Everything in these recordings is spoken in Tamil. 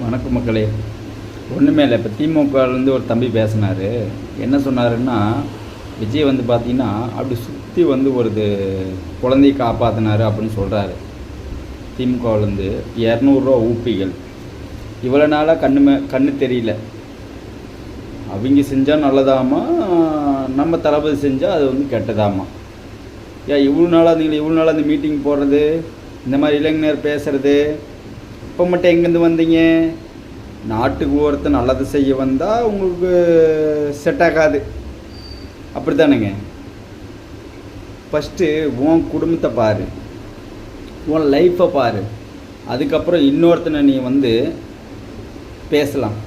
வணக்கம் மக்களே. ஒன்றுமே இல்லை. இப்போ திமுகலேருந்து ஒரு தம்பி பேசினார். என்ன சொன்னாருன்னா, விஜய் வந்து பார்த்தீங்கன்னா அப்படி சுற்றி வந்து ஒரு குழந்தையை காப்பாற்றினார் அப்படின்னு சொல்கிறாரு. திமுகவிலேருந்து 200 ஊப்பிகள் இவ்வளோ நாளாக கண்ணு தெரியல. அவங்க செஞ்சால் நல்லதாமா, நம்ம தளபதி செஞ்சால் அது வந்து கெட்டதாமா. ஏன் இவ்வளோ நாளாக அந்த மீட்டிங் போடுறது, இந்த மாதிரி இளைஞர் பேசுகிறது, இப்போ மட்டும் எங்கேருந்து வந்தீங்க? நாட்டுக்கு ஒருத்தர் நல்லது செய்ய வந்தால் உங்களுக்கு செட் ஆகாது, அப்படி தானேங்க? ஃபஸ்ட்டு உன் குடும்பத்தை பாரு, உன் லைஃப்பை பாரு, அதுக்கப்புறம் இன்னொருத்தனை நீ வந்து பேசலாம்,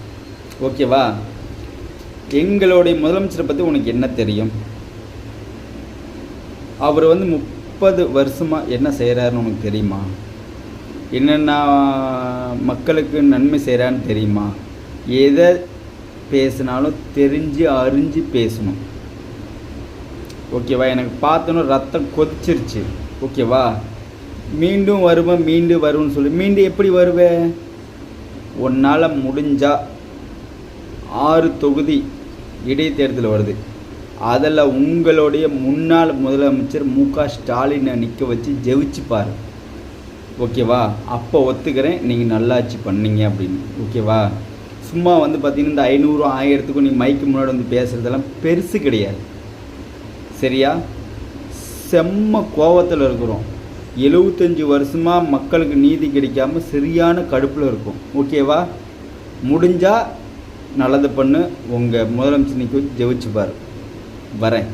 ஓகேவா? எங்களுடைய முதலமைச்சரை பற்றி உனக்கு என்ன தெரியும்? அவர் வந்து 30 வருஷமாக என்ன செய்கிறாருன்னு உனக்கு தெரியுமா? என்னென்ன மக்களுக்கு நன்மை செய்கிறான்னு தெரியுமா? எதை பேசினாலும் தெரிஞ்சு அறிஞ்சு பேசணும், ஓகேவா? எனக்கு பார்த்தோன்னு ரத்தம் கொதிச்சிருச்சு, ஓகேவா? மீண்டும் வருவேன்னு சொல்லி மீண்டும் எப்படி வருவேன்? உன்னால் முடிஞ்சால் 6 தொகுதி இடைத்தேர்தல் வருது, அதில் உங்களுடைய முன்னாள் முதலமைச்சர் மு.க. ஸ்டாலினை நிற்க வச்சு ஜெயிச்சுப்பார், ஓகேவா? அப்போ ஒத்துக்கிறேன் நீங்கள் நல்லாட்சி பண்ணீங்க அப்படின்னு, ஓகேவா? சும்மா வந்து பார்த்தீங்கன்னா இந்த 500 1000க்கும் நீ மைக்கு முன்னாடி வந்து பேசுகிறதெல்லாம் பெருசு கிடையாது, சரியா? செம்ம கோவத்தில் இருக்கிறோம். 75 வருஷமாக மக்களுக்கு நீதி கிடைக்காம சரியான கடுப்பில் இருக்கும், ஓகேவா? முடிஞ்சால் நல்லது பண்ணு, உங்கள் முதலமைச்சர் நிற்க வச்சு ஜெயிச்சுப்பார். வரேன்.